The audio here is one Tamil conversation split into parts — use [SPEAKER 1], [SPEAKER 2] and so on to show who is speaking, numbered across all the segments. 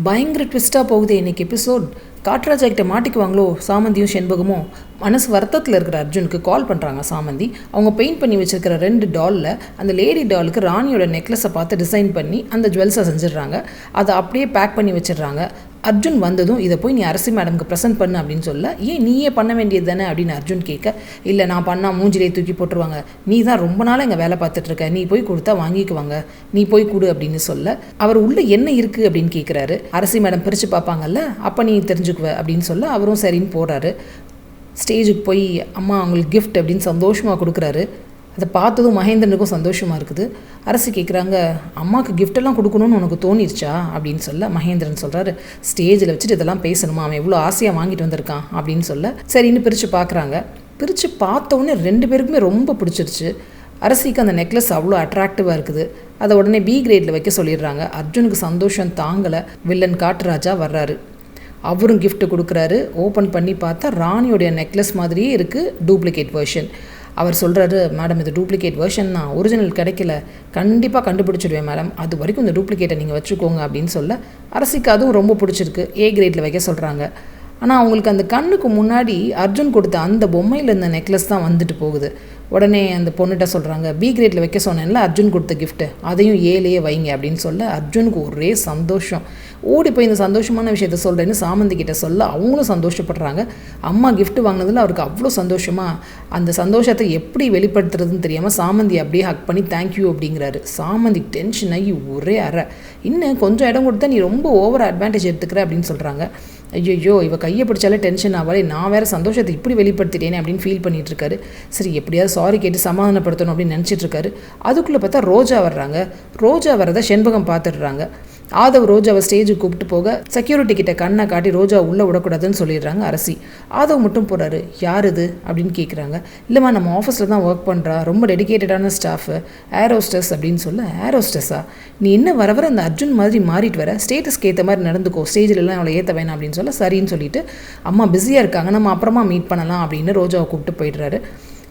[SPEAKER 1] பயங்கர ட்விஸ்ட்டாக போகுது இன்றைக்கி எபிசோட். காட்ராஜா கிட்ட மாட்டிக்குவாங்களோ சாமந்தியும் செண்பகமும். மனசு வருத்தத்தில் இருக்கிற அர்ஜுனுக்கு கால் பண்ணுறாங்க சாமந்தி. அவங்க பெயிண்ட் பண்ணி வச்சுருக்கிற 2 டாலில் அந்த லேடி டாலுக்கு ராணியோட நெக்லஸை பார்த்து டிசைன் பண்ணி அந்த ஜுவல்ஸை செஞ்சிடுறாங்க. அதை அப்படியே பேக் பண்ணி வச்சிடுறாங்க. அர்ஜுன் வந்ததும் இதை போய் நீ அரசி மேடம்க்கு ப்ரெசென்ட் பண்ணு அப்படின்னு சொல்ல, ஏன் நீயே பண்ண வேண்டியது தானே அப்படின்னு அர்ஜுன் கேட்க, இல்லை நான் பண்ணால் மூஞ்சிலே தூக்கி போட்டுருவாங்க, நீ தான் ரொம்ப நாளாக இங்கே வேலை பார்த்துட்ருக்க, நீ போய் கொடுத்தா வாங்கிக்குவாங்க, நீ போய் கொடு அப்படின்னு சொல்ல, அவர் உள்ளே என்ன இருக்குது அப்படின்னு கேட்குறாரு. அரசி மேடம் பிரித்து பார்ப்பாங்கல்ல, அப்போ நீ தெரிஞ்சுக்குவ அப்படின்னு சொல்ல அவரும் சரின்னு போகிறாரு. ஸ்டேஜுக்கு போய் அம்மா அவங்களுக்கு கிஃப்ட் அப்படின்னு சந்தோஷமாக கொடுக்குறாரு. அதை பார்த்ததும் மகேந்திரனுக்கும் சந்தோஷமாக இருக்குது. அரசு கேட்குறாங்க, அம்மாவுக்கு கிஃப்டெல்லாம் கொடுக்கணும்னு உனக்கு தோணிருச்சா அப்படின்னு சொல்ல மகேந்திரன் சொல்கிறாரு, ஸ்டேஜில் வச்சுட்டு இதெல்லாம் பேசணுமா, அவன் எவ்வளோ ஆசையாக வாங்கிட்டு வந்திருக்கான் அப்படின்னு சொல்ல, சரின்னு பிரித்து பார்க்குறாங்க. பிரித்து பார்த்தோன்னே 2 பேருக்குமே ரொம்ப பிடிச்சிருச்சு. அரசிக்கு அந்த நெக்லஸ் அவ்வளோ அட்ராக்டிவாக இருக்குது. அதை உடனே B கிரேடில் வைக்க சொல்லிடுறாங்க. அர்ஜுனுக்கு சந்தோஷம் தாங்கலை. வில்லன் காட்டுராஜா வர்றாரு. அவரும் கிஃப்ட் கொடுக்குறாரு. ஓப்பன் பண்ணி பார்த்தா ராணியோடைய நெக்லஸ் மாதிரியே இருக்குது, டூப்ளிகேட் வெர்ஷன். அவர் சொல்கிறாரு, மேடம் இது டூப்ளிகேட் வெர்ஷன் தான், ஒரிஜினல் கிடைக்கல, கண்டிப்பாக கண்டுபிடிச்சிடுவேன் மேடம், அது வரைக்கும் இந்த டூப்ளிகேட்டை நீங்கள் வச்சுக்கோங்க அப்படின்னு சொல்ல, அரசிக்கு அதுவும் ரொம்ப பிடிச்சிருக்கு. A கிரேடில் வைக்க சொல்கிறாங்க. ஆனால் அவங்களுக்கு அந்த கண்ணுக்கு முன்னாடி அர்ஜுன் கொடுத்த அந்த பொம்மையில் இருந்த நெக்லஸ் தான் வந்துட்டு போகுது. உடனே அந்த பொண்ணுகிட்ட சொல்கிறாங்க, B கிரேடில் வைக்க சொன்னேன்ல அர்ஜுன் கொடுத்த கிஃப்ட்டு, அதையும் Aலேயே வைங்க அப்படின்னு சொல்ல, அர்ஜுனுக்கு ஒரே சந்தோஷம். ஓடி போய் இந்த சந்தோஷமான விஷயத்த சொல்கிறேன்னு சாமந்தி கிட்ட சொல்ல, அவங்களும் சந்தோஷப்படுறாங்க. அம்மா கிஃப்ட் வாங்கினதில் அவருக்கு அவ்வளோ சந்தோஷமாக, அந்த சந்தோஷத்தை எப்படி வெளிப்படுத்துறதுன்னு தெரியாமல் சாமந்தி அப்படியே ஹக் பண்ணி தேங்க்யூ அப்படிங்கிறாரு. சாமந்தி டென்ஷன் ஆகி ஒரே அறை, இன்னும் கொஞ்சம் இடம் கொடுத்தா நீ ரொம்ப ஓவர் அட்வான்டேஜ் எடுத்துக்கிற அப்படின்னு சொல்கிறாங்க. ஐயோ இவ கையை பிடிச்சாலே டென்ஷன் ஆவாலே, நான் வேறு சந்தோஷத்தை இப்படி வெளிப்படுத்திட்டேனே அப்படின்னு ஃபீல் பண்ணிகிட்ருக்காரு. சரி எப்படியாவது சாரி கேட்டு சமாதானப்படுத்தணும் அப்படின்னு நினச்சிட்ருக்காரு. அதுக்குள்ளே பார்த்தா ரோஜா வர்றாங்க. ரோஜா வரதை செண்பகம் பார்த்துடுறாங்க. ஆதவ் ரோஜாவை ஸ்டேஜுக்கு கூப்பிட்டு போக செக்யூரிட்டி கிட்ட கண்ணை காட்டி ரோஜா உள்ளே விடக்கூடாதுன்னு சொல்லிடுறாங்க அரசி. ஆதவ் மட்டும் போகிறாரு. யார் இது அப்படின்னு கேட்குறாங்க. இல்லைம்மா நம்ம ஆஃபீஸில் தான் ஒர்க் பண்ணுறா, ரொம்ப டெடிக்கேட்டடான ஸ்டாஃபு, ஏரோஸ்டஸ் அப்படின்னு சொல்ல, ஏரோஸ்டஸா, நீ என்ன வர வர அந்த அர்ஜுன் மாதிரி மாறிட்டு வர, ஸ்டேட்டஸ்க்கு ஏற்ற மாதிரி நடந்துக்கோ, ஸ்டேஜிலலாம் அவளை ஏற்ற வேணாம் அப்படின்னு சொல்ல, சரின்னு சொல்லிட்டு அம்மா பிஸியாக இருக்காங்க, நம்ம அப்புறமா மீட் பண்ணலாம் அப்படின்னு ரோஜாவை கூப்பிட்டு போயிடுறாரு.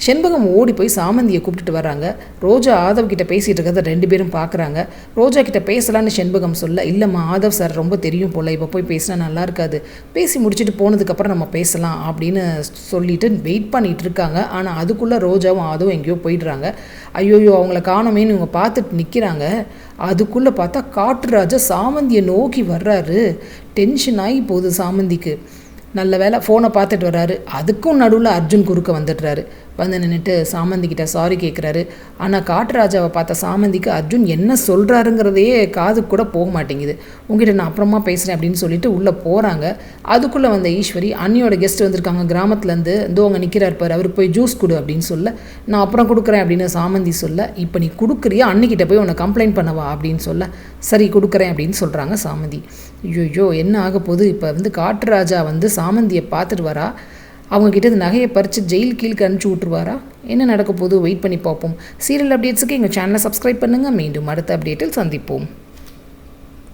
[SPEAKER 1] செண்பகம் ஓடி போய் சாமந்தியை கூப்பிட்டுட்டு வராங்க. ரோஜா ஆதவ் கிட்ட பேசிகிட்டு இருக்கிறத 2 பேரும் பார்க்குறாங்க. ரோஜா கிட்ட பேசலான்னு செண்பகம் சொல்ல, இல்லைம்மா ஆதவ் சார் ரொம்ப தெரியும் போல், இப்போ போய் பேசினா நல்லா இருக்காது, பேசி முடிச்சுட்டு போனதுக்கப்புறம் நம்ம பேசலாம் அப்படின்னு சொல்லிட்டு வெயிட் பண்ணிகிட்டு இருக்காங்க. ஆனால் அதுக்குள்ளே ரோஜாவும் ஆதவும் எங்கேயோ போயிடுறாங்க. ஐயோயோ அவங்கள காணோமேன்னு இவங்க பார்த்துட்டு நிற்கிறாங்க. அதுக்குள்ளே பார்த்தா காட்டுராஜா சாமந்தியை நோக்கி வர்றாரு. டென்ஷன் ஆகி போகுது சாமந்திக்கு. நல்ல வேலை ஃபோனை பார்த்துட்டு வர்றாரு. அதுக்கும் நடுவில் அர்ஜுன் குறுக்க வந்துடுறாரு. வந்து நின்றுட்டு சாமந்திக்கிட்ட சாரி கேட்குறாரு. ஆனால் காட்டுராஜாவை பார்த்த சாமந்திக்கு அர்ஜுன் என்ன சொல்கிறாருங்கிறதையே காதுக்கு கூட போக மாட்டேங்குது. உங்ககிட்ட நான் அப்புறமா பேசுகிறேன் அப்படின்னு சொல்லிட்டு உள்ளே போகிறாங்க. அதுக்குள்ளே வந்த ஈஸ்வரி, அண்ணியோட கெஸ்ட் வந்திருக்காங்க கிராமத்துலேருந்து, இதோ அங்கே நிற்கிறார் பாரு, அவருக்கு போய் ஜூஸ் கொடு அப்படின்னு சொல்ல, நான் அப்புறம் கொடுக்குறேன் அப்படின்னு சாமந்தி சொல்ல, இப்போ நீ கொடுக்குறியா அன்னிக்கிட்ட போய் உன்னை கம்ப்ளைண்ட் பண்ணவா அப்படின்னு சொல்ல, சரி கொடுக்குறேன் அப்படின்னு சொல்கிறாங்க சாமந்தி. ஐயோ என்ன ஆக போகுது, இப்போ வந்து காட்டுராஜா வந்து சாமந்தியை பார்த்துட்டு வரா, அவங்கக்கிட்ட இந்த நகையை பறித்து ஜெயில் கீழுக்கு அனுப்பிச்சி விட்ருவாரா, என்ன நடக்க போகுது வெயிட் பண்ணி பார்ப்போம். சீரியல் அப்டேட்ஸுக்கு எங்கள் சேனலை சப்ஸ்கிரைப் பண்ணுங்கள். மீண்டும் அடுத்த அப்டேட்டில் சந்திப்போம்.